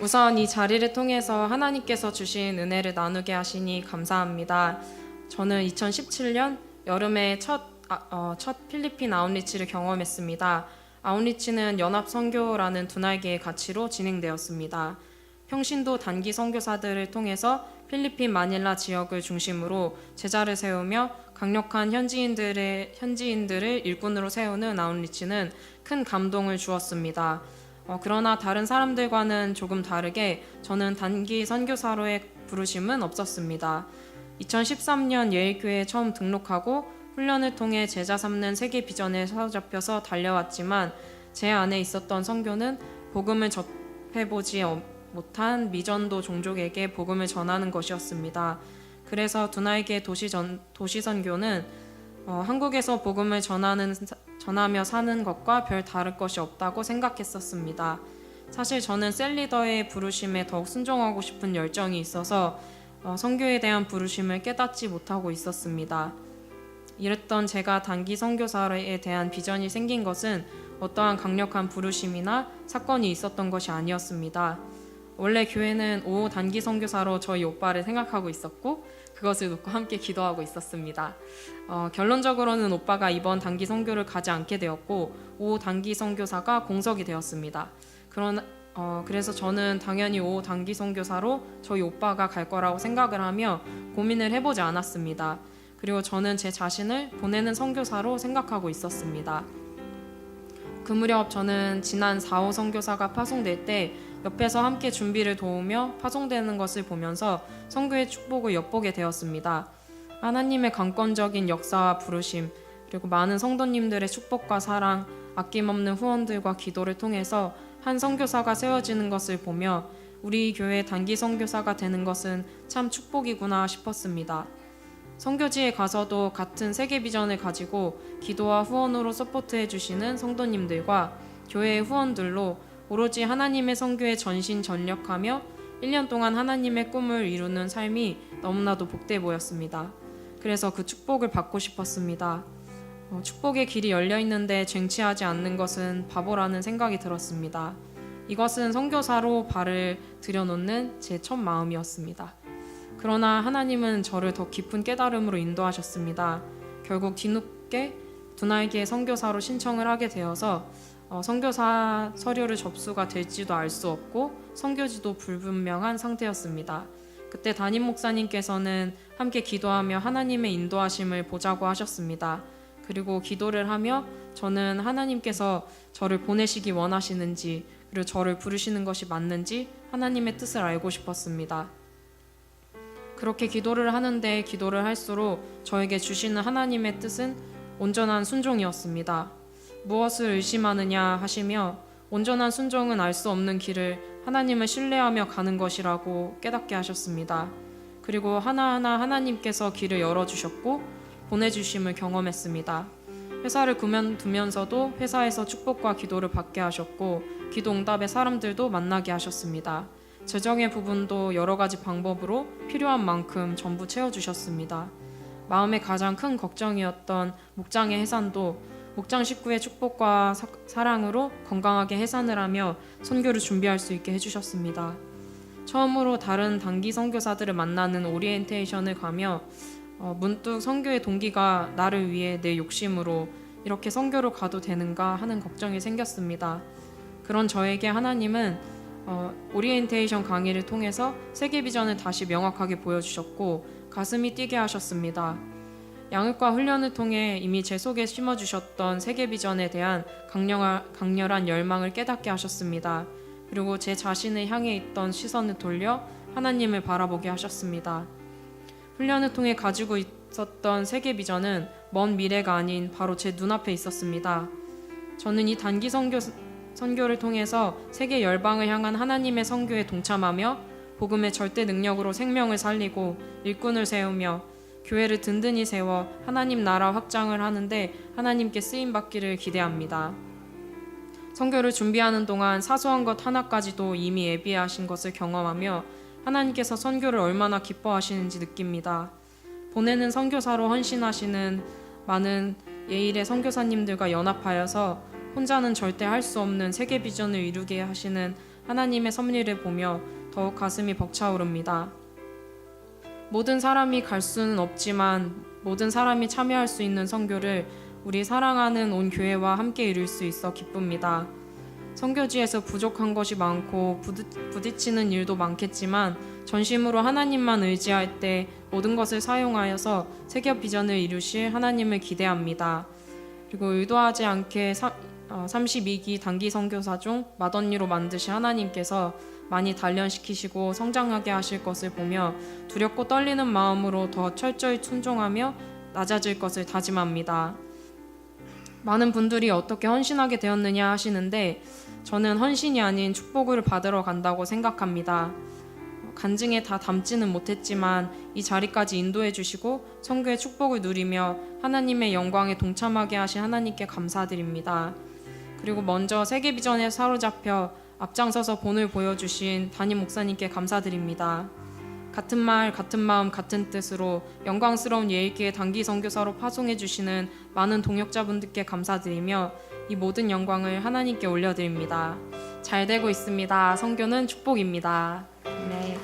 우선 이 자리를 통해서 하나님께서 주신 은혜를 나누게 하시니 감사합니다. 저는 2017년 여름에 첫 필리핀 아웃리치를 경험했습니다. 아웃리치는 연합선교라는 두 날개의 가치로 진행되었습니다. 평신도 단기 선교사들을 통해서 필리핀 마닐라 지역을 중심으로 제자를 세우며 강력한 현지인들을 일꾼으로 세우는 아웃리치는 큰 감동을 주었습니다. 그러나 다른 사람들과는 조금 다르게 저는 단기 선교사로의 부르심은 없었습니다. 2013년 예일교회에 처음 등록하고 훈련을 통해 제자 삼는 세계 비전에 사로잡혀서 달려왔지만 제 안에 있었던 선교는 복음을 접해보지 못한 미전도 종족에게 복음을 전하는 것이었습니다. 그래서 두나에게 도시선교는 한국에서 복음을 전하며 사는 것과 별 다를 것이 없다고 생각했었습니다. 사실 저는 셀리더의 부르심에 더욱 순종하고 싶은 열정이 있어서 선교에 대한 부르심을 깨닫지 못하고 있었습니다. 이랬던 제가 단기 선교사에 대한 비전이 생긴 것은 어떠한 강력한 부르심이나 사건이 있었던 것이 아니었습니다. 원래 교회는 5호 단기 선교사로 저희 오빠를 생각하고 있었고 그것을 놓고 함께 기도하고 있었습니다. 결론적으로는 오빠가 이번 단기 선교를 가지 않게 되었고 5호 단기 선교사가 공석이 되었습니다. 그래서 저는 당연히 5호 단기 선교사로 저희 오빠가 갈 거라고 생각을 하며 고민을 해보지 않았습니다. 그리고 저는 제 자신을 보내는 선교사로 생각하고 있었습니다. 그 무렵 저는 지난 4호 선교사가 파송될 때 옆에서 함께 준비를 도우며 파송되는 것을 보면서 선교의 축복을 엿보게 되었습니다. 하나님의 강권적인 역사와 부르심, 그리고 많은 성도님들의 축복과 사랑, 아낌없는 후원들과 기도를 통해서 한 선교사가 세워지는 것을 보며 우리 교회 단기 선교사가 되는 것은 참 축복이구나 싶었습니다. 선교지에 가서도 같은 세계 비전을 가지고 기도와 후원으로 서포트해 주시는 성도님들과 교회의 후원들로 오로지 하나님의 선교에 전심전력하며 1년 동안 하나님의 꿈을 이루는 삶이 너무나도 복돼 보였습니다. 그래서 그 축복을 받고 싶었습니다. 축복의 길이 열려 있는데 쟁취하지 않는 것은 바보라는 생각이 들었습니다. 이것은 선교사로 발을 들여놓는 제 첫 마음이었습니다. 그러나 하나님은 저를 더 깊은 깨달음으로 인도하셨습니다. 결국 뒤늦게 두나에게 선교사로 신청을 하게 되어서 선교사 서류를 접수가 될지도 알 수 없고 선교지도 불분명한 상태였습니다. 그때 담임 목사님께서는 함께 기도하며 하나님의 인도하심을 보자고 하셨습니다. 그리고 기도를 하며 저는 하나님께서 저를 보내시기 원하시는지 그리고 저를 부르시는 것이 맞는지 하나님의 뜻을 알고 싶었습니다. 그렇게 기도를 하는데 기도를 할수록 저에게 주시는 하나님의 뜻은 온전한 순종이었습니다. 무엇을 의심하느냐 하시며 온전한 순종은 알 수 없는 길을 하나님을 신뢰하며 가는 것이라고 깨닫게 하셨습니다. 그리고 하나하나 하나님께서 길을 열어주셨고 보내주심을 경험했습니다. 회사를 그만두면서도 회사에서 축복과 기도를 받게 하셨고 기도 응답의 사람들도 만나게 하셨습니다. 재정의 부분도 여러 가지 방법으로 필요한 만큼 전부 채워주셨습니다. 마음의 가장 큰 걱정이었던 목장의 해산도 목장 식구의 축복과 사랑으로 건강하게 해산을 하며 선교를 준비할 수 있게 해주셨습니다. 처음으로 다른 단기 선교사들을 만나는 오리엔테이션을 가며 문득 선교의 동기가 나를 위해 내 욕심으로 이렇게 선교를 가도 되는가 하는 걱정이 생겼습니다. 그런 저에게 하나님은 오리엔테이션 강의를 통해서 세계 비전을 다시 명확하게 보여주셨고 가슴이 뛰게 하셨습니다. 양육과 훈련을 통해 이미 제 속에 심어주셨던 세계 비전에 대한 강렬한 열망을 깨닫게 하셨습니다. 그리고 제 자신을 향해 있던 시선을 돌려 하나님을 바라보게 하셨습니다. 훈련을 통해 가지고 있었던 세계 비전은 먼 미래가 아닌 바로 제 눈앞에 있었습니다. 저는 이 단기 선교를 통해서 세계 열방을 향한 하나님의 선교에 동참하며 복음의 절대 능력으로 생명을 살리고 일꾼을 세우며 교회를 든든히 세워 하나님 나라 확장을 하는데 하나님께 쓰임받기를 기대합니다. 선교를 준비하는 동안 사소한 것 하나까지도 이미 예비하신 것을 경험하며 하나님께서 선교를 얼마나 기뻐하시는지 느낍니다. 보내는 선교사로 헌신하시는 많은 예일의 선교사님들과 연합하여서 혼자는 절대 할 수 없는 세계 비전을 이루게 하시는 하나님의 섭리를 보며 더욱 가슴이 벅차오릅니다. 모든 사람이 갈 수는 없지만 모든 사람이 참여할 수 있는 선교를 우리 사랑하는 온 교회와 함께 이룰 수 있어 기쁩니다. 선교지에서 부족한 것이 많고 부딪히는 일도 많겠지만 전심으로 하나님만 의지할 때 모든 것을 사용하여서 세계 비전을 이루실 하나님을 기대합니다. 그리고 의도하지 않게 32기 단기 선교사 중 맏언니로 만드신 하나님께서 많이 단련시키시고 성장하게 하실 것을 보며 두렵고 떨리는 마음으로 더 철저히 순종하며 낮아질 것을 다짐합니다. 많은 분들이 어떻게 헌신하게 되었느냐 하시는데 저는 헌신이 아닌 축복을 받으러 간다고 생각합니다. 간증에 다 담지는 못했지만 이 자리까지 인도해 주시고 선교의 축복을 누리며 하나님의 영광에 동참하게 하신 하나님께 감사드립니다. 그리고 먼저 세계 비전에 사로잡혀 앞장서서 본을 보여주신 담임 목사님께 감사드립니다. 같은 말, 같은 마음, 같은 뜻으로 영광스러운 예일기의 단기 선교사로 파송해 주시는 많은 동역자분들께 감사드리며 이 모든 영광을 하나님께 올려드립니다. 잘 되고 있습니다. 선교는 축복입니다. 네.